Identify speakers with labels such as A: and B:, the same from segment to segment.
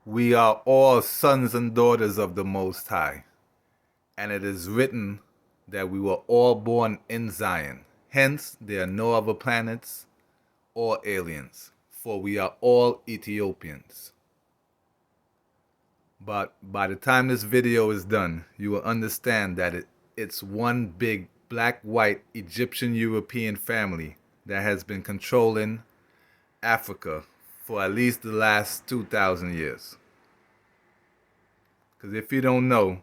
A: We are all sons and daughters of the Most High, and it is written that we were all born in Zion. Hence, there are no other planets or aliens, for we are all Ethiopians. But by the time this video is done, you will understand that it's one big black-white Egyptian-European family that has been controlling Africa for at least the last 2,000 years. Because if you don't know,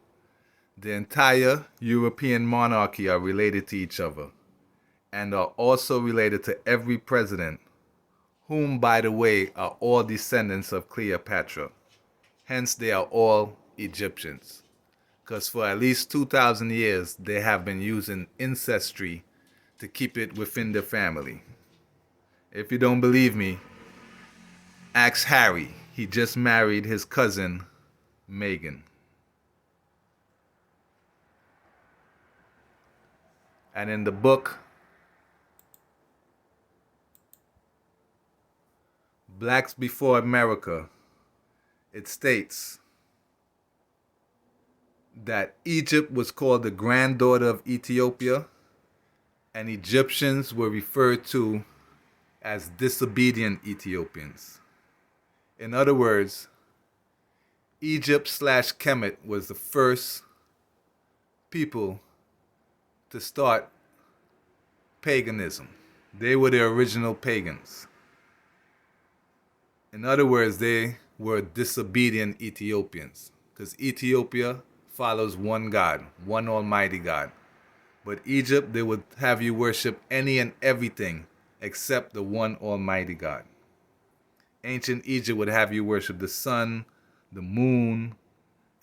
A: the entire European monarchy are related to each other and are also related to every president, whom, by the way, are all descendants of Cleopatra. Hence, they are all Egyptians. Because for at least 2,000 years, they have been using ancestry to keep it within the family. If you don't believe me, ask Harry. He just married his cousin, Meghan. And in the book, Blacks Before America, it states that Egypt was called the granddaughter of Ethiopia, and Egyptians were referred to as disobedient Ethiopians. In other words, Egypt/Kemet was the first people to start paganism. They were the original pagans. In other words, they were disobedient Ethiopians, because Ethiopia follows one God, one Almighty God. But Egypt, they would have you worship any and everything except the one Almighty God. Ancient Egypt would have you worship the sun, the moon,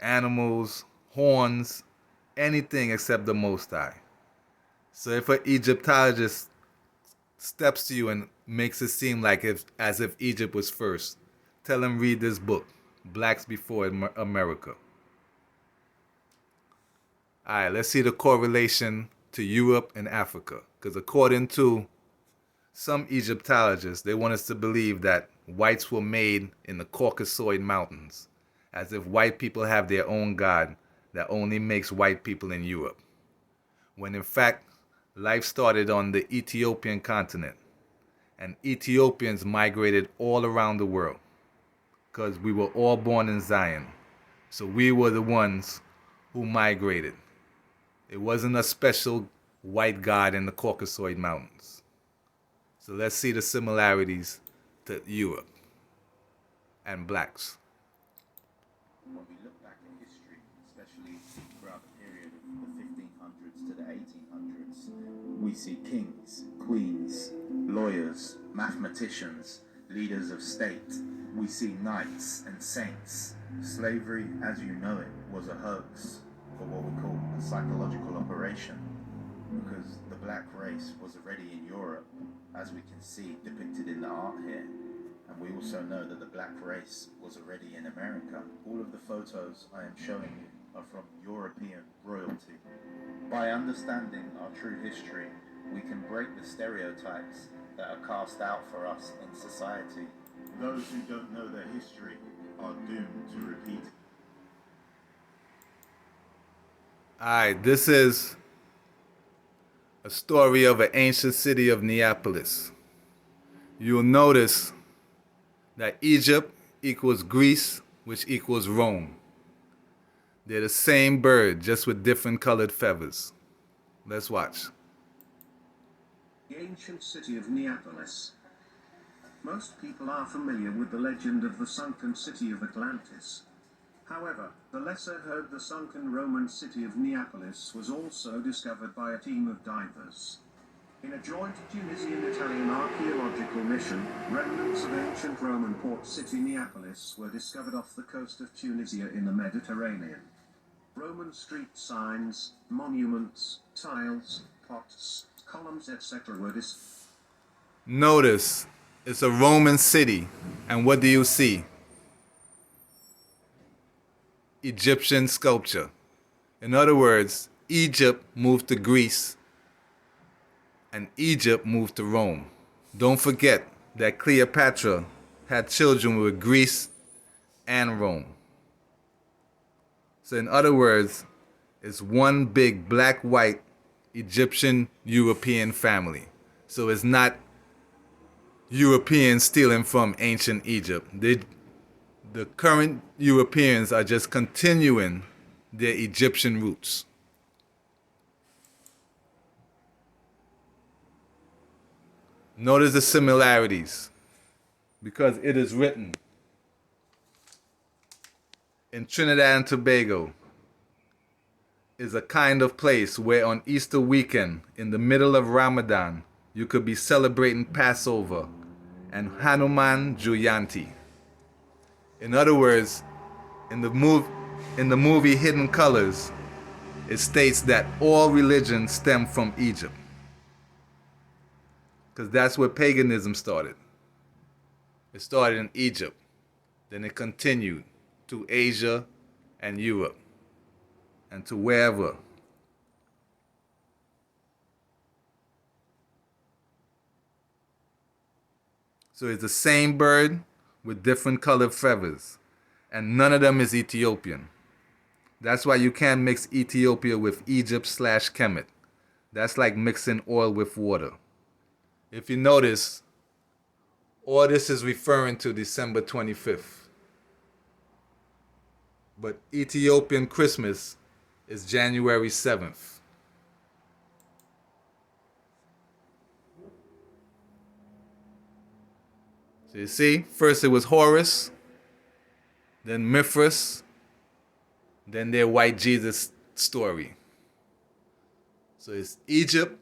A: animals, horns, anything except the Most High. So if an Egyptologist steps to you and makes it seem like as if Egypt was first, tell him read this book, Blacks Before America. Alright, let's see the correlation to Europe and Africa. Because according to some Egyptologists, they want us to believe that whites were made in the Caucasoid Mountains, as if white people have their own God that only makes white people in Europe. When in fact, life started on the Ethiopian continent, and Ethiopians migrated all around the world, because we were all born in Zion. So we were the ones who migrated. It wasn't a special white god in the Caucasoid Mountains. So let's see the similarities to Europe and blacks.
B: When we look back in history, especially throughout the period of the 1500s to the 1800s, we see kings, queens, lawyers, mathematicians, leaders of state. We see knights and saints. Slavery, as you know it, was a hoax, or what we call a psychological operation, because the black race was already in Europe, as we can see depicted in the art here. And we also know that the black race was already in America. All of the photos I am showing you are from European royalty. By understanding our true history, we can break the stereotypes that are cast out for us in society. Those who don't know their history are doomed to repeat.
A: Alright, this is a story of an ancient city of Neapolis. You'll notice that Egypt equals Greece, which equals Rome. They're the same bird, just with different colored feathers. Let's watch.
C: The ancient city of Neapolis. Most people are familiar with the legend of the sunken city of Atlantis. However, the lesser heard the sunken Roman city of Neapolis was also discovered by a team of divers. In a joint Tunisian-Italian archaeological mission, remnants of ancient Roman port city Neapolis were discovered off the coast of Tunisia in the Mediterranean. Roman street signs, monuments, tiles, pots, columns, etc. were
A: Notice, it's a Roman city, and what do you see? Egyptian sculpture. In other words, Egypt moved to Greece, and Egypt moved to Rome. Don't forget that Cleopatra had children with Greece and Rome. So in other words, it's one big black-white Egyptian European family. So it's not Europeans stealing from ancient Egypt. The current Europeans are just continuing their Egyptian roots. Notice the similarities, because it is written in Trinidad and Tobago is a kind of place where on Easter weekend, in the middle of Ramadan, you could be celebrating Passover and Hanuman Jayanti. In other words, in the movie Hidden Colors, it states that all religions stem from Egypt, because that's where paganism started. It started in Egypt, then it continued to Asia and Europe and to wherever. So it's the same bird with different colored feathers, and none of them is Ethiopian. That's why you can't mix Ethiopia with Egypt/Kemet. That's like mixing oil with water. If you notice, all this is referring to December 25th. But Ethiopian Christmas is January 7th. So you see, first it was Horus, then Mithras, then their white Jesus story. So it's Egypt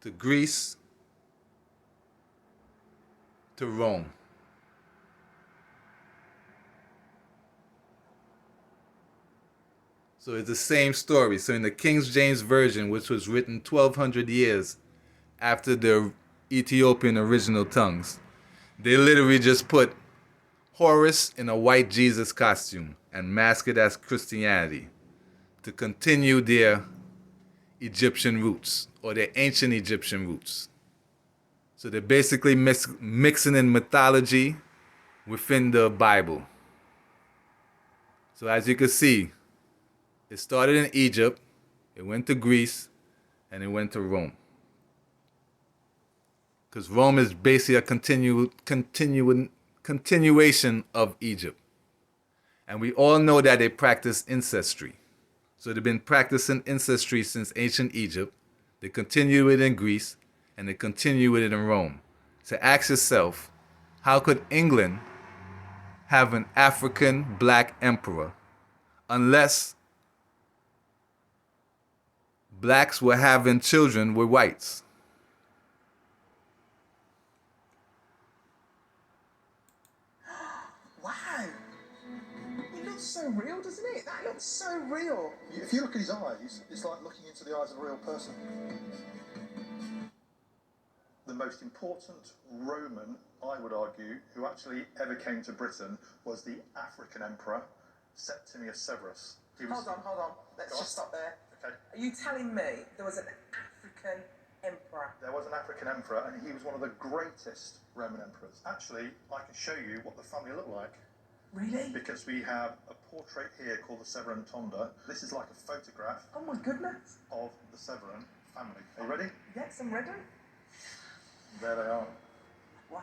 A: to Greece to Rome. So it's the same story. So in the King James Version, which was written 1200 years after the Ethiopian original tongues, they literally just put Horus in a white Jesus costume and mask it as Christianity to continue their Egyptian roots, or their ancient Egyptian roots. So they're basically mixing in mythology within the Bible. So as you can see, it started in Egypt, it went to Greece, and it went to Rome. Because Rome is basically a continuation of Egypt. And we all know that they practice ancestry. So they've been practicing ancestry since ancient Egypt. They continue it in Greece, and they continue it in Rome. So ask yourself, how could England have an African black emperor unless blacks were having children with whites?
B: Wow! It looks so real, doesn't it? That looks so real.
D: If you look at his eyes, it's like looking into the eyes of a real person. The most important Roman, I would argue, who actually ever came to Britain was the African emperor, Septimius Severus.
E: Hold on. Let's just stop there.
D: Okay.
E: Are you telling me there was an African emperor?
D: There was an African emperor, and he was one of the greatest Roman emperors. Actually, I can show you what the family looked like.
E: Really?
D: Because we have a portrait here called the Severan Tonda. This is like a photograph
E: Oh my goodness.
D: of the Severan family. Are you ready?
E: Yes, I'm ready.
D: There they are.
E: Wow.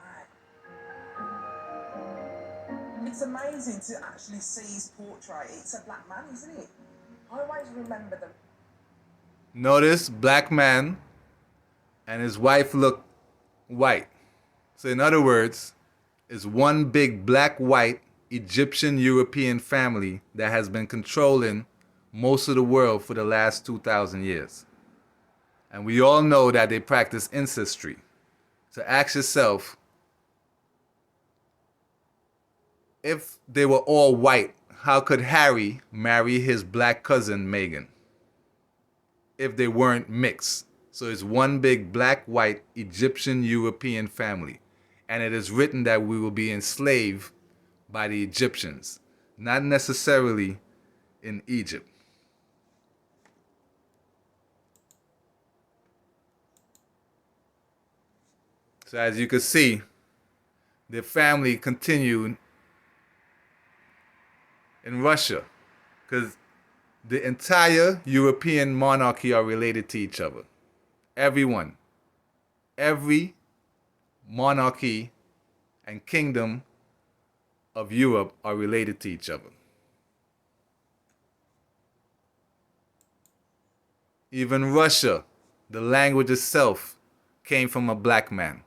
E: It's amazing to actually see his portrait. It's a black man, isn't it? I always remember them.
A: Notice, black man and his wife look white. So in other words, it's one big black-white Egyptian European family that has been controlling most of the world for the last 2,000 years. And we all know that they practice ancestry. So ask yourself, if they were all white, how could Harry marry his black cousin Meghan? If they weren't mixed. So it's one big black-white Egyptian European family. And it is written that we will be enslaved by the Egyptians, not necessarily in Egypt. So as you can see, the family continued in Russia, because the entire European monarchy are related to each other. Everyone. Every monarchy and kingdom of Europe are related to each other. Even Russia, the language itself came from a black man.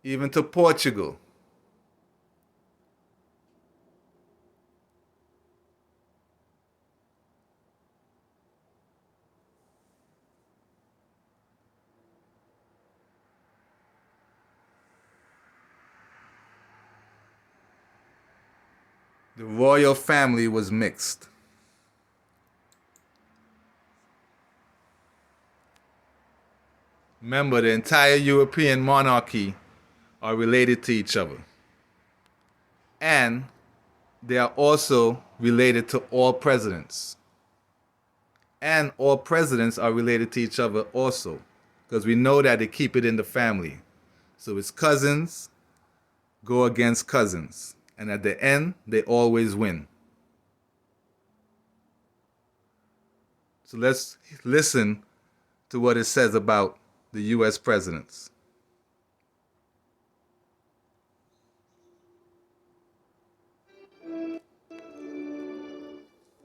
A: Even to Portugal. The royal family was mixed. Remember, the entire European monarchy are related to each other. And they are also related to all presidents. And all presidents are related to each other also. Because we know that they keep it in the family. So it's cousins go against cousins. And at the end, they always win. So let's listen to what it says about the US presidents.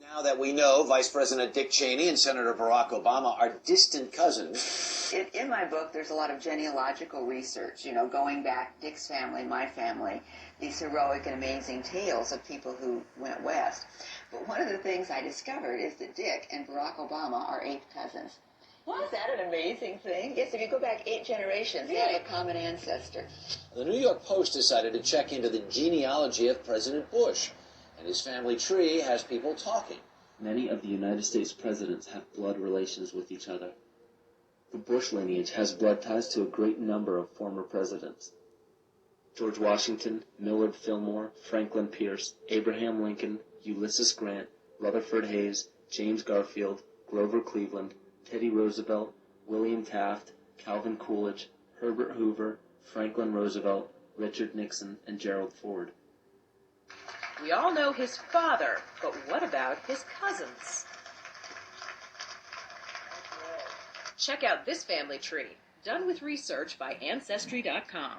F: Now that we know Vice President Dick Cheney and Senator Barack Obama are distant cousins.
G: In my book, there's a lot of genealogical research, going back, Dick's family, my family, these heroic and amazing tales of people who went west. But one of the things I discovered is that Dick and Barack Obama are 8th cousins. Well, is that an amazing thing? Yes, if you go back 8 generations, they have a common ancestor.
F: The New York Post decided to check into the genealogy of President Bush, and his family tree has people talking.
H: Many of the United States presidents have blood relations with each other. The Bush lineage has blood ties to a great number of former presidents. George Washington, Millard Fillmore, Franklin Pierce, Abraham Lincoln, Ulysses Grant, Rutherford Hayes, James Garfield, Grover Cleveland, Teddy Roosevelt, William Taft, Calvin Coolidge, Herbert Hoover, Franklin Roosevelt, Richard Nixon, and Gerald Ford.
I: We all know his father, but what about his cousins? Check out this family tree, done with research by Ancestry.com.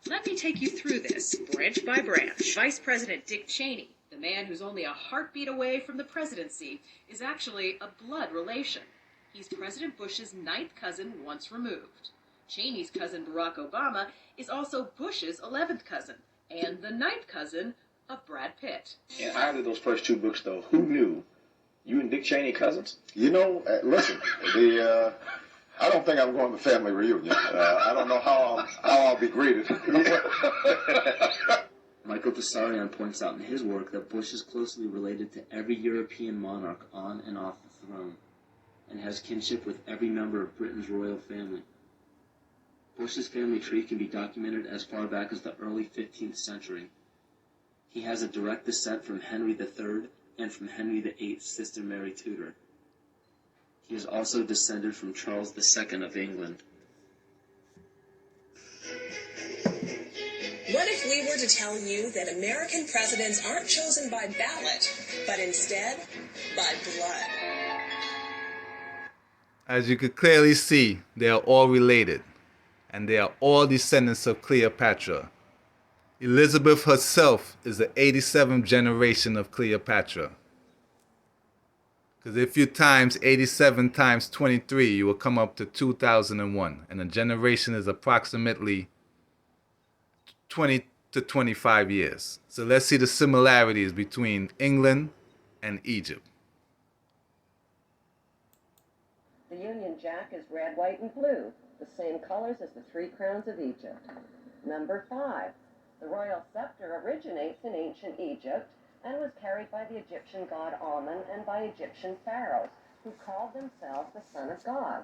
I: Let me take you through this, branch by branch. Vice President Dick Cheney, the man who's only a heartbeat away from the presidency, is actually a blood relation. He's President Bush's 9th cousin once removed. Cheney's cousin Barack Obama is also Bush's 11th cousin, and the 9th cousin of Brad Pitt.
J: In either of those first 2 books, though, who knew you and Dick Cheney cousins?
K: Listen, I don't think I'm going to the family reunion. I don't know how I'll be greeted.
H: Michael Tessarion points out in his work that Bush is closely related to every European monarch on and off the throne, and has kinship with every member of Britain's royal family. Bush's family tree can be documented as far back as the early 15th century. He has a direct descent from Henry III and from Henry VIII's sister Mary Tudor. He is also descended from Charles II of England.
L: What if we were to tell you that American presidents aren't chosen by ballot, but instead by blood?
A: As you could clearly see, they are all related, and they are all descendants of Cleopatra. Elizabeth herself is the 87th generation of Cleopatra. Because if you times 87 times 23, you will come up to 2001. And a generation is approximately 20 to 25 years. So let's see the similarities between England and Egypt.
M: The Union Jack is red, white, and blue, the same colors as the 3 crowns of Egypt. Number 5. The royal scepter originates in ancient Egypt and was carried by the Egyptian god Amun and by Egyptian pharaohs, who called themselves the Son of God.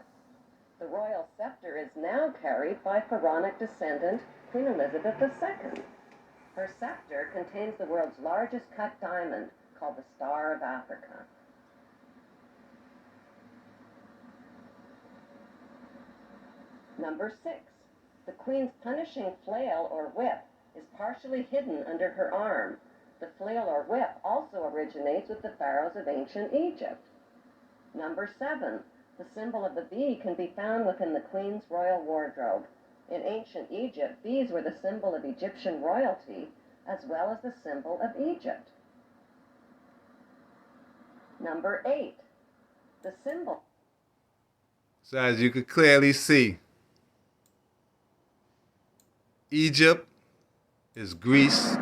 M: The royal scepter is now carried by pharaonic descendant Queen Elizabeth II. Her scepter contains the world's largest cut diamond, called the Star of Africa. Number 6. The queen's punishing flail or whip is partially hidden under her arm. The flail or whip also originates with the pharaohs of ancient Egypt. Number 7. The symbol of the bee can be found within the queen's royal wardrobe. In ancient Egypt, bees were the symbol of Egyptian royalty as well as the symbol of Egypt. Number 8. The symbol.
A: So as you could clearly see, Egypt is Greece,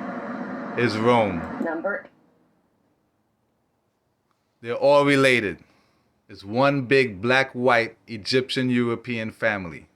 A: is Rome.
M: Number.
A: They're all related. It's one big black-white Egyptian-European family.